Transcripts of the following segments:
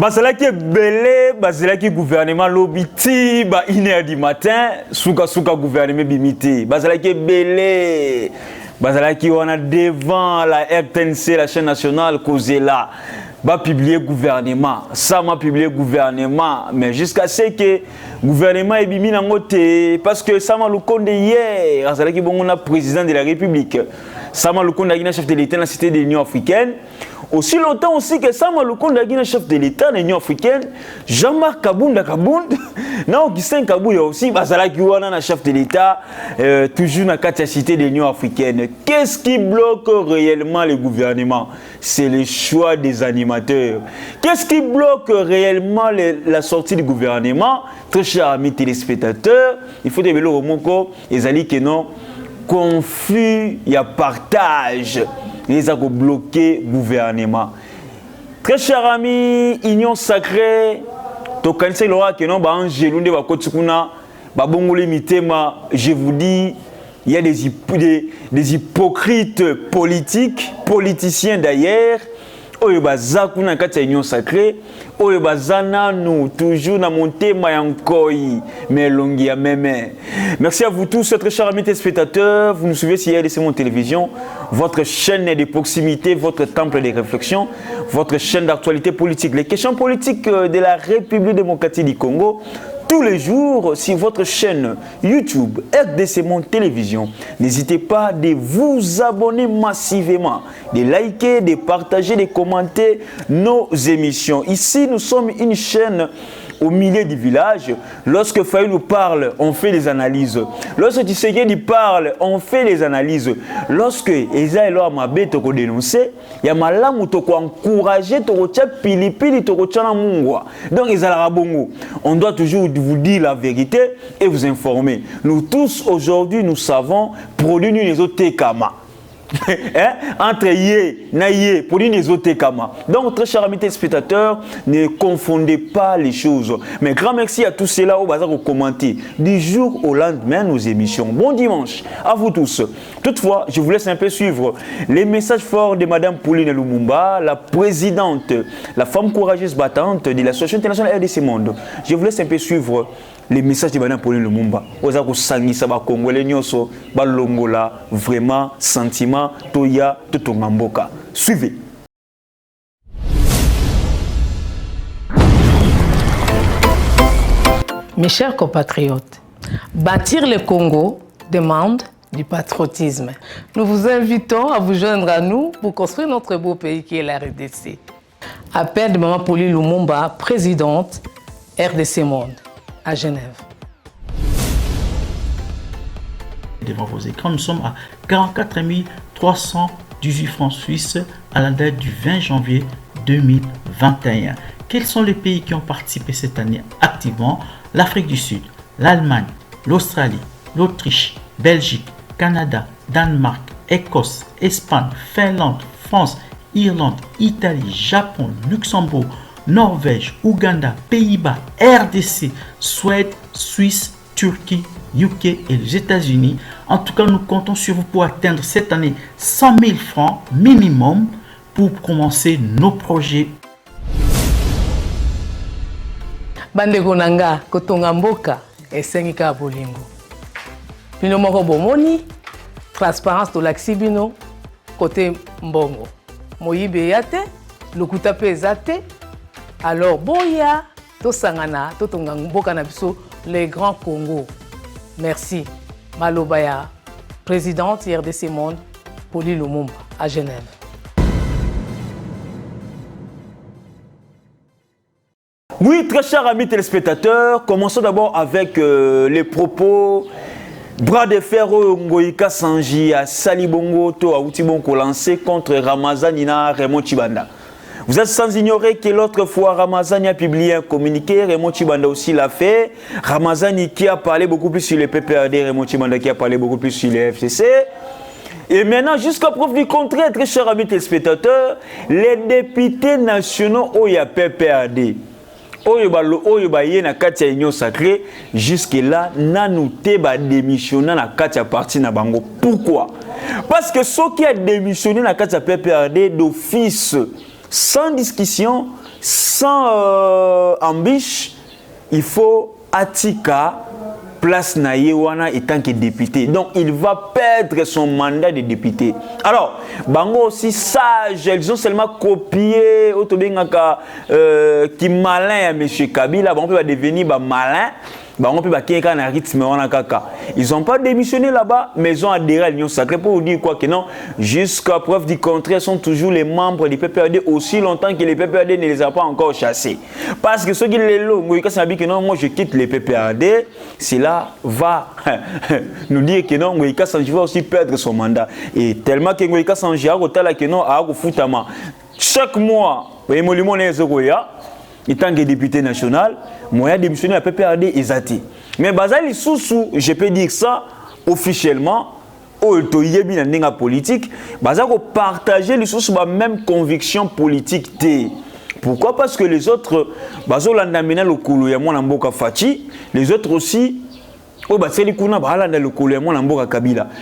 Basala qui est belé, basala qui gouvernement l'obiti, 1h du matin, souka gouvernement bimiti. Basala qui est belé, basala qui on a devant la RTNC, la chaîne nationale, causé là. Publier gouvernement, ça m'a publié gouvernement, mais jusqu'à ce que gouvernement est bimi dans côté, parce que ça m'a le compte hier, basala qui bon on a président de la République, ça m'a le compte de chef de l'État dans la cité de l'Union africaine. Aussi longtemps aussi que ça m'a le compte de chef de l'État de l'Union africaine, Jean-Marc Kabounda, non, qui s'est Kabouya aussi, basala qui on a chef de l'État, toujours dans la cité de l'Union africaine. Qu'est-ce qui bloque réellement le gouvernement? C'est le choix des animateurs. Qu'est-ce qui bloque réellement la sortie du gouvernement? Très chers amis téléspectateurs, il faut développer au monde que non, conflit, il y a partage. Ils ont bloqué le gouvernement. Très chers amis, Union sacrée, je vous dis, il y a des hypocrites politiques, politiciens d'ailleurs, Union sacrée, toujours dans mon thème merci à vous tous, très chers amis téléspectateurs. Vous nous suivez sur RDC Monde Télévision, votre chaîne de proximité, votre temple de réflexion, votre chaîne d'actualité politique. Les questions politiques de la République démocratique du Congo, tous les jours sur votre chaîne YouTube RDC Monde Télévision. N'hésitez pas de vous abonner massivement, de liker, de partager, de commenter nos émissions. Ici, nous sommes une chaîne au milieu du village. Lorsque Faye nous parle, on fait des analyses. Lorsque Tshisekedi parle, on fait des analyses. Lorsque Eza Elo Amabe toko dénoncer, il y a malamu toko encourager toko tia pilipili toko tia na mungwa. Donc Eza bongo. On doit toujours vous dire la vérité et vous informer. Nous tous aujourd'hui, nous savons produire les autres kama. Entre yé, naïe, pour les autres kama. Donc, très chers amis téléspectateurs, ne confondez pas les choses. Mais grand merci à tous ceux-là au bazar au commenter du jour au lendemain nos émissions. Bon dimanche à vous tous. Toutefois, je vous laisse un peu suivre les messages forts de Madame Pauline Lumumba, la présidente, la femme courageuse battante de l'Association internationale RDC Monde. Je vous laisse un peu suivre les messages de Mme Pauline Lumumba. Ozako sangisa ba Congolais nyoso ba longola vraiment sentiment toya totongamboka. Suivez. Mes chers compatriotes, bâtir le Congo demande du patriotisme. Nous vous invitons à vous joindre à nous pour construire notre beau pays qui est la RDC. Appel de Mme Pauline Lumumba, présidente RDC Monde, à Genève. Devant vos écrans, nous sommes à 44 318 francs suisses à la date du 20 janvier 2021. Quels sont les pays qui ont participé cette année activement? L'Afrique du Sud, l'Allemagne, l'Australie, l'Autriche, Belgique, Canada, Danemark, Écosse, Espagne, Finlande, France, Irlande, Italie, Japon, Luxembourg, Norvège, Ouganda, Pays-Bas, RDC, Suède, Suisse, Turquie, UK et les États-Unis. En tout cas, nous comptons sur vous pour atteindre cette année 100 000 francs minimum pour commencer nos projets. Bandeko nanga kotonga mboka esengika bolingo. Bino moko bomoni transparence tolakisi bino côté mbongo. Moyibe yate, lokuta pe ezate. Alors boya tosangana totonga mboka na biso les grands Congo. Merci. Malobaya, présidente RDC Monde, Pauline Lumumba à Genève. Oui, très chers amis téléspectateurs, commençons d'abord avec les propos. Bras de fer Ngoïka Sanji à Salibongo to à Outibonko lancé contre Ramazanina Raymond Chibanda. Vous êtes sans ignorer que l'autre fois Ramazani a publié un communiqué, Raymond Chibanda aussi l'a fait. Ramazani qui a parlé beaucoup plus sur le PPRD, Raymond Chibanda qui a parlé beaucoup plus sur le FCC. Et maintenant, jusqu'à preuve du contraire, très chers amis téléspectateurs, les députés nationaux Oya PPRD. Jusque-là, Nanouté va démissionner dans la Katia partie na bango. Pourquoi? Parce que ceux qui ont démissionné dans la Katia PPRD d'office, sans discussion, sans ambition, il faut Atika place Nayewana en tant que député. Donc il va perdre son mandat de député. Alors, Bango aussi sage, ils ont seulement copié qui malin à M. Kabila, Bango va devenir malin. Ils n'ont pas démissionné là-bas, mais ils ont adhéré à l'Union sacrée pour vous dire quoi que non, jusqu'à preuve du contraire, sont toujours les membres du PPRD aussi longtemps que les PPRD ne les a pas encore chassés. Parce que ceux qui les lots, moi je quitte les PPRD, cela va nous dire que non, Moïka Sanji va aussi perdre son mandat. Et tellement que Moïka Sanji a chaque mois, en tant que député national, moi, j'ai démissionné à la PPRD Ezati. Mais Bazali Soussou, je peux dire ça officiellement, au la politique, Bazali partager les sources la même conviction politique. Pourquoi? Parce que les autres, les autres aussi,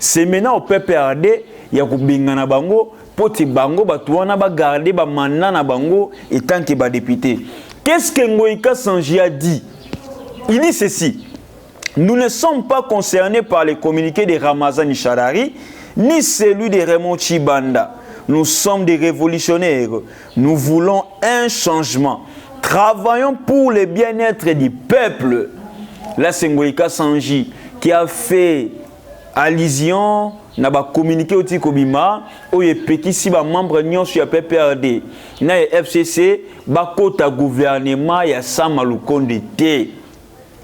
c'est maintenant au PPRD, il y a Bingana Bango, Poti Bango, Batouana, garder Manana Bango, et tant que député. Qu'est-ce que Moïka Sanji a dit? Il dit ceci: nous ne sommes pas concernés par les communiqués de Ramazani Charari, ni celui de Raymond Chibanda. Nous sommes des révolutionnaires. Nous voulons un changement. Travaillons pour le bien-être du peuple. Là, c'est Moïka Sanji qui a fait allusion na ba communiqué au Tikobima où il petit si ba membre nyon sur PPRD na FCC ba kota gouvernement ya Samalukonde té.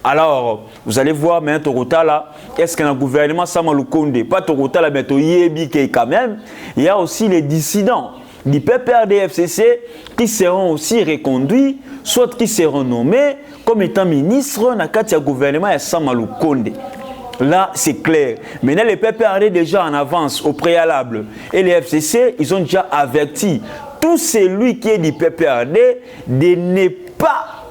Alors vous allez voir mais Torota là, est-ce qu'un gouvernement Samalukonde pas Torota là mais to yebi quand même, il y a aussi les dissidents du PPRD FCC qui seront aussi reconduits, soit qui seront nommés comme étant ministres na katia gouvernement ya Samalukonde. Là, c'est clair. Maintenant, les PPRD déjà en avance, au préalable. Et les FCC, ils ont déjà averti tout celui qui est du PPRD de ne pas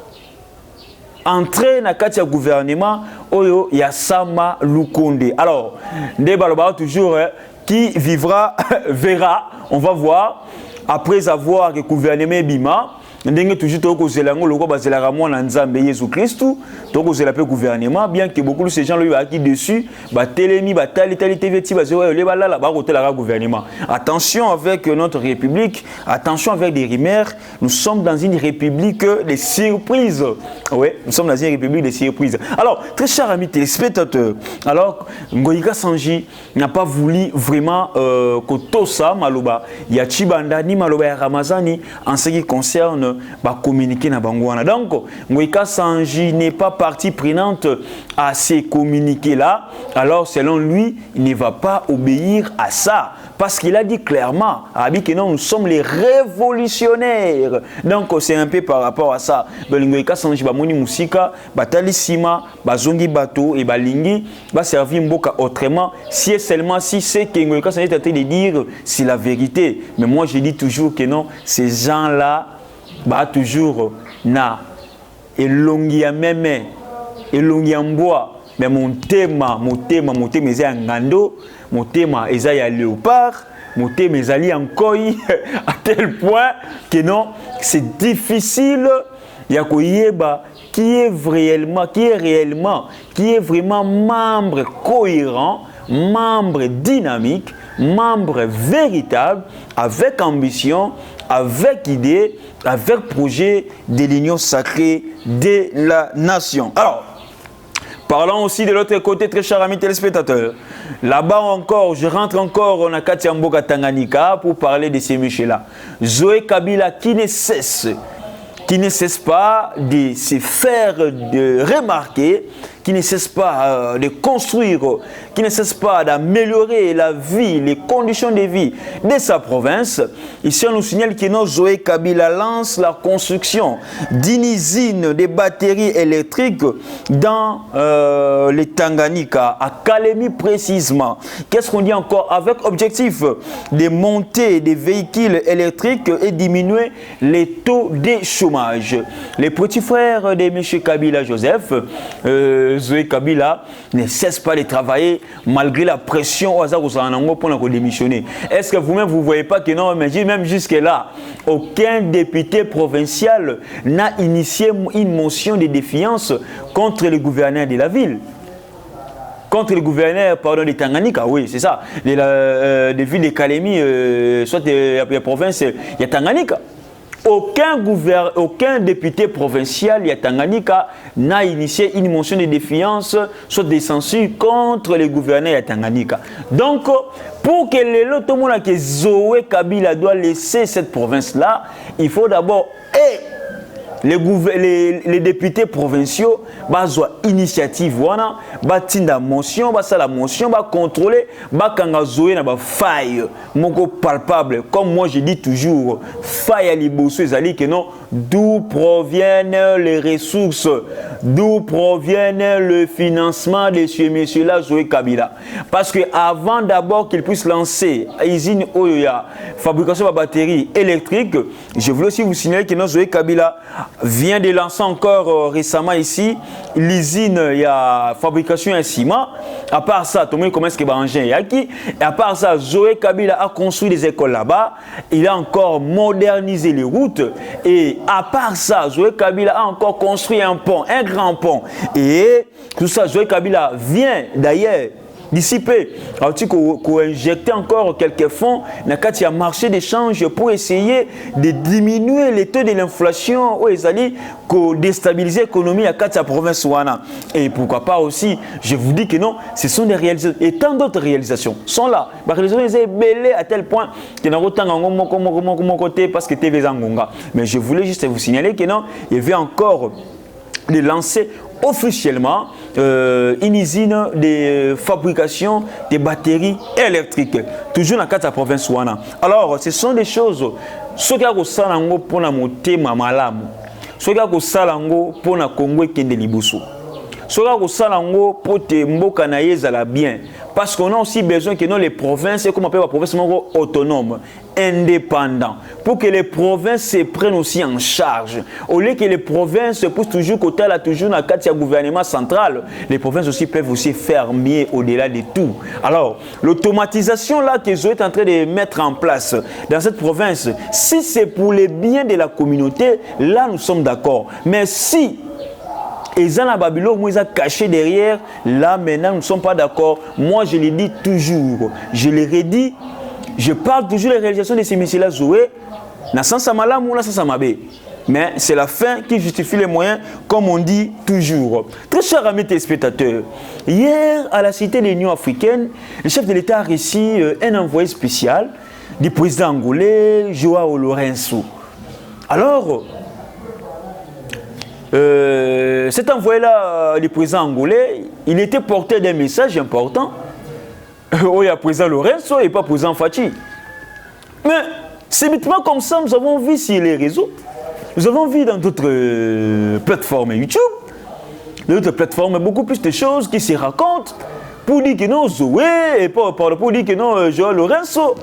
entrer dans le gouvernement Oyo Yassama Lukonde. Alors, Ndebaloba toujours, qui vivra, verra, on va voir, après avoir que le gouvernement Bima, ndenge toujours toko zelango loko bazela mwana nzambe Jésus Christ toko zela pe gouvernement bien que beaucoup de ces gens là qui dessus ba telemi ba tali TV ti bazela le balala ba kotela gouvernement. Attention avec notre république, attention avec des rumeurs, nous sommes dans une république de surprises. Oui, nous sommes dans une république de surprises. Alors, très chers amis téléspectateurs, alors Ngoïka Sanji n'a pas voulu vraiment kotosa maloba ya Chibanda ni maloba ya Ramazani en ce qui concerne communiquer na bangwana. Donc, Moïka Sanji n'est pas partie prenante à ces communiqués là. Alors, selon lui, il ne va pas obéir à ça. Parce qu'il a dit clairement, que non, nous sommes les révolutionnaires. Donc, c'est un peu par rapport à ça. Moïka Sanji ba moni musika, batali sima, bazongi bateau et balingi, va servir mboka autrement. Si et seulement si c'est que Moïka Sanji est en train de dire, c'est la vérité. Mais moi, je dis toujours que non, ces gens-là, bah toujours na elongi ya meme elongi ya mboa mais mon thème eza ngando mon thème eza ya léopard mon thème ezali en koi à tel point que non c'est difficile ya koyeba qui est vraiment membre cohérent, membre dynamique, membre véritable, avec ambition, avec idée, avec projet de l'union sacrée de la nation. Alors, parlons aussi de l'autre côté, très chers amis téléspectateurs. Là-bas encore, je rentre encore en Akatia Mboka Tanganyika pour parler de ces messieurs-là. Zoé Kabila qui ne cesse pas de se faire remarquer, qui ne cesse pas de construire, qui ne cesse pas d'améliorer la vie, les conditions de vie de sa province. Ici, on nous signale que Zoé Kabila lance la construction d'une usine de batteries électriques dans les Tanganyika, à Kalemi précisément. Qu'est-ce qu'on dit encore? Avec objectif de monter des véhicules électriques et diminuer les taux de chômage. Les petits frères de M. Kabila Joseph, Zoé Kabila ne cesse pas de travailler malgré la pression aux Azanango pour nous démissionner. Est-ce que vous-même vous ne voyez pas que non, mais même jusque-là, aucun député provincial n'a initié une motion de défiance contre le gouverneur de la ville? Contre le gouverneur, pardon, de Tanganyika, oui, c'est ça. Des villes de Kalemi, soit des provinces, il y a Tanganyika. Aucun député provincial, il y a Tanganyika, n'a initié une motion de défiance, soit des censures contre le gouverneur de Tanganyika. Donc, pour que tout le monde que Zoé Kabila doit laisser cette province-là, il faut d'abord les députés provinciaux ont initiative, la motion, la motion, contrôler, Zoé na faille, palpable. Comme moi je dis toujours, faille à l'Ibosso, que non, d'où proviennent les ressources, d'où proviennent le financement de ce monsieur-là, Zoé Kabila. Parce que avant d'abord qu'il puisse lancer usine Oya, fabrication de batteries électriques, je voulais aussi vous signaler que Zoé Kabila vient de lancer encore récemment ici l'usine, il y a fabrication de ciment. À part ça, tout le monde commence à engin yaki. Et à part ça, Zoé Kabila a construit des écoles là-bas. Il a encore modernisé les routes. Et à part ça, Zoé Kabila a encore construit un pont, un grand pont. Et tout ça, Zoé Kabila vient d'ailleurs dissiper, qu'on injecter encore quelques fonds dans le marché d'échange pour essayer de diminuer les taux de l'inflation ou pour déstabiliser l'économie à la province. Et pourquoi pas aussi, je vous dis que non, ce sont des réalisations. Et tant d'autres réalisations sont là. Les réalisations sont belles à tel point que nous avons mon côté parce que TV Zangonga. Mais je voulais juste vous signaler que non, il y avait encore de lancer officiellement une usine de fabrication de batteries électriques, toujours dans la province. Alors, ce sont des choses, ce qui est salango pour la montée mamalamu, ce qui est salango pour la Congo qui est de Liboso, ce qui est salango pour te mboka na yezala bien, parce qu'on a aussi besoin que les provinces, comme on appelle la province autonome, indépendants, pour que les provinces se prennent aussi en charge. Au lieu que les provinces se poussent toujours côté là, toujours dans le cadre du gouvernement central, les provinces aussi peuvent aussi faire mieux au-delà de tout. Alors, l'automatisation là que Zoé est en train de mettre en place dans cette province, si c'est pour le bien de la communauté, là nous sommes d'accord. Mais si et Zana Babylone, ils ont caché derrière. Là, maintenant, nous ne sommes pas d'accord. Moi, je le dis toujours. Je le redis. Je parle toujours des réalisations de ces messieurs-là, Zoé. Na sans malam ou na sans mabé. Mais c'est la fin qui justifie les moyens, comme on dit toujours. Très chers amis téléspectateurs, hier, à la Cité de l'Union africaine, le chef de l'État a reçu un envoyé spécial du président angolais, Joao Lourenço. Alors, cet envoyé-là, le président angolais, il était porteur d'un message important. Il y a président Lourenço et pas président Fachi. Mais, subitement comme ça, nous avons vu sur les réseaux, nous avons vu dans d'autres plateformes YouTube, d'autres plateformes, beaucoup plus de choses qui se racontent pour dire que non, Zoé, et pour dire que non, Joao Lourenço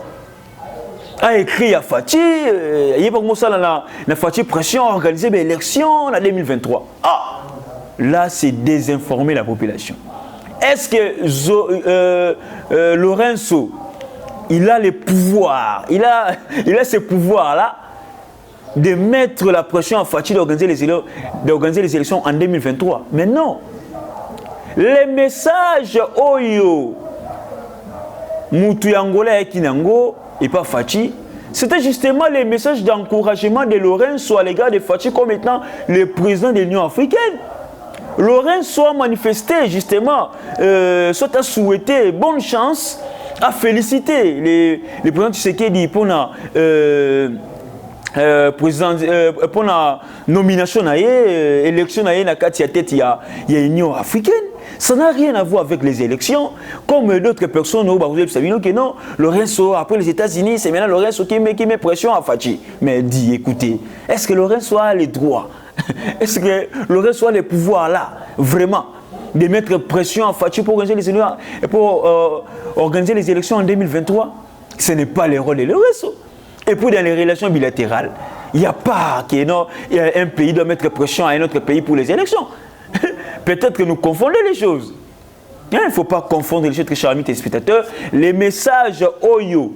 a écrit à Fachi, il y a pas comme ça la Fachi pression à organiser des élections en 2023. Ah, là, c'est désinformer la population. Est-ce que Lourenço, il a le pouvoir, il a ce pouvoir-là de mettre la pression à Fachi d'organiser les élections en 2023? Mais non. Les messages Oyo, Moutou Angolais et Kinango, et pas Fachi, c'était justement les messages d'encouragement de Lourenço à l'égard de Fachi comme étant le président de l'Union africaine. Lourenço a manifesté justement, soit a souhaité bonne chance, a félicité les présidents Tshisekedi pour la nomination, élection na la tête il y a l'Union africaine. Ça n'a rien à voir avec les élections, comme d'autres personnes, vous savez que non, Lourenço, après les États-Unis, c'est maintenant Lourenço qui met pression à Fachi. Mais dit, écoutez, est-ce que Lourenço a les droits? Est-ce que Lourenço a les pouvoirs là, vraiment, de mettre pression à Fachi pour organiser les élections en 2023? Ce n'est pas le rôle de Lourenço. Et puis dans les relations bilatérales, il n'y a pas qu'un pays doit mettre pression à un autre pays pour les élections. Peut-être que nous confondons les choses. Il ne faut pas confondre les choses, très chers amis téléspectateurs. Les messages Oyo,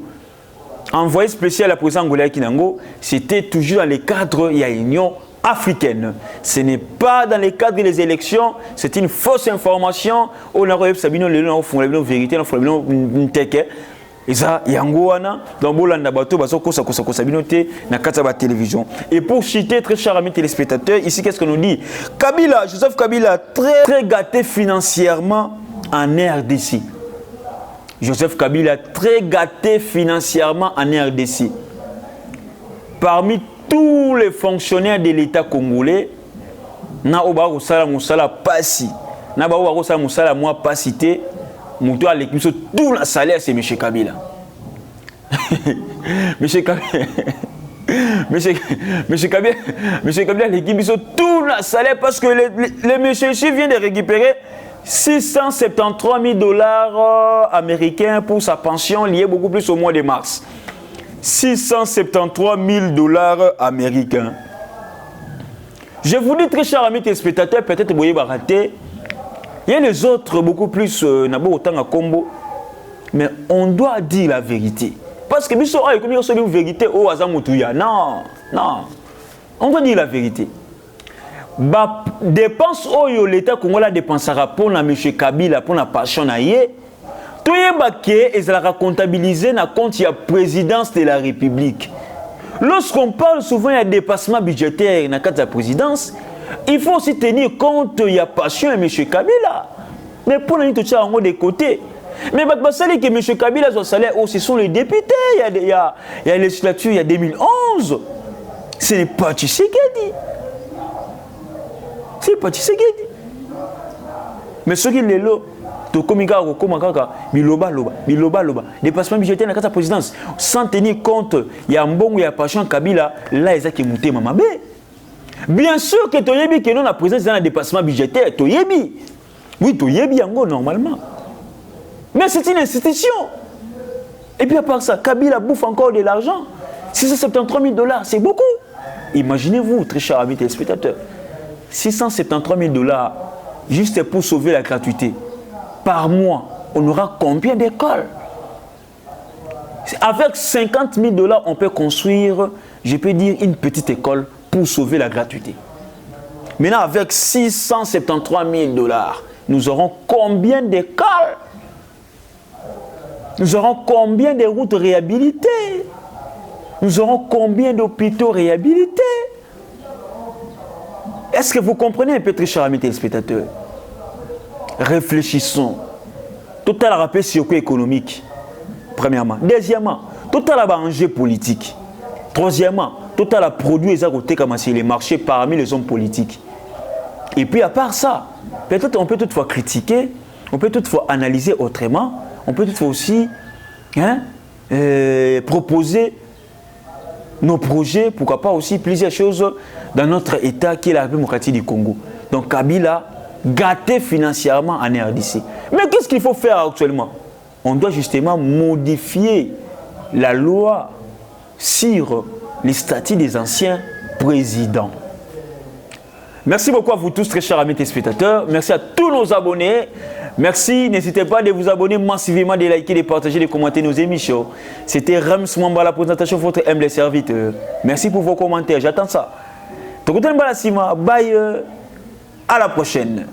envoyés spécial à président Ngolé Kinango, c'était toujours dans les cadres de l'Union africaine. Ce n'est pas dans les cadres des élections, c'est une fausse information. On a Sabino Léon, on a vérité, on a teke. Et ça, Yangoana, dans Bolanda Bato, Basoko, Sabinote, na Kataba télévision. Et pour citer, très chers amis téléspectateurs, ici, qu'est-ce qu'on nous dit? Kabila, Joseph Kabila, très gâté financièrement en RDC. Joseph Kabila, très gâté financièrement en RDC. Parmi tous les fonctionnaires de l'État congolais, na oba kosala musala pasi, na ba oba kosala musala moi pasité, muto aleki biso tout le salaire c'est M. Kabila. M. Kabila aleki biso tout le salaire parce que le monsieur ici vient de récupérer 673 000 $ américains pour sa pension liée beaucoup plus au mois de mars. 673 000 $ américains. Je vous dis très chers amis téléspectateurs, peut-être que vous voyez rater. Il y a les autres beaucoup plus autant à combo. Mais on doit dire la vérité. Parce que biso ay comme une vérité au azamutuya. Non, non. On doit dire la vérité. Ba dépense oyo l'État congolais dépensera pour na M. Kabila pour la passion na yé. Tout est comptabilisé dans le compte de la présidence de la République. Lorsqu'on parle souvent de dépassement budgétaire dans le cadre de la présidence, il faut aussi tenir compte de la passion de M. Kabila. Mais pour nous, tout ça, on a des côtés. Mais c'est que M. Kabila, son salaire, ce sont les députés. Il y a la législature, il y a 2011. Ce n'est pas Tshisekedi. Ce n'est pas Tshisekedi. Mais ce qui est là, dépassement budgétaire dans la présidence sans tenir compte il y a un bon il y a passion Kabila là ils ont monté mamabe. Bien sûr que toyebi que non la présidence dans le dépassement budgétaire toyebi oui toyebi yango normalement mais c'est une institution et puis à part ça Kabila bouffe encore de l'argent 673 000 $, c'est beaucoup. Imaginez-vous très chers amis téléspectateurs 673 000 $ juste pour sauver la gratuité. Par mois, on aura combien d'écoles? Avec 50 000 $, on peut construire, je peux dire, une petite école pour sauver la gratuité. Maintenant, avec 673 000 $, nous aurons combien d'écoles? Nous aurons combien de routes réhabilitées? Nous aurons combien d'hôpitaux réhabilités? Est-ce que vous comprenez un peu, très chers amis téléspectateurs? Réfléchissons. Total rappel socio-économique. Premièrement. Deuxièmement, total enjeu politique. Troisièmement, total produit les marchés parmi les hommes politiques. Et puis à part ça, peut-être on peut toutefois critiquer, on peut toutefois analyser autrement, on peut toutefois aussi proposer nos projets, pourquoi pas aussi plusieurs choses dans notre État qui est la République démocratique du Congo. Donc Kabila gâté financièrement en RDC. Mais qu'est-ce qu'il faut faire actuellement? On doit justement modifier la loi sur les statuts des anciens présidents. Merci beaucoup à vous tous, très chers amis téléspectateurs. Merci à tous nos abonnés. Merci, n'hésitez pas de vous abonner massivement, de liker, de partager, de commenter nos émissions. C'était Rams Mwamba, la présentation de votre humble serviteur. Merci pour vos commentaires, j'attends ça. Bye, à la prochaine.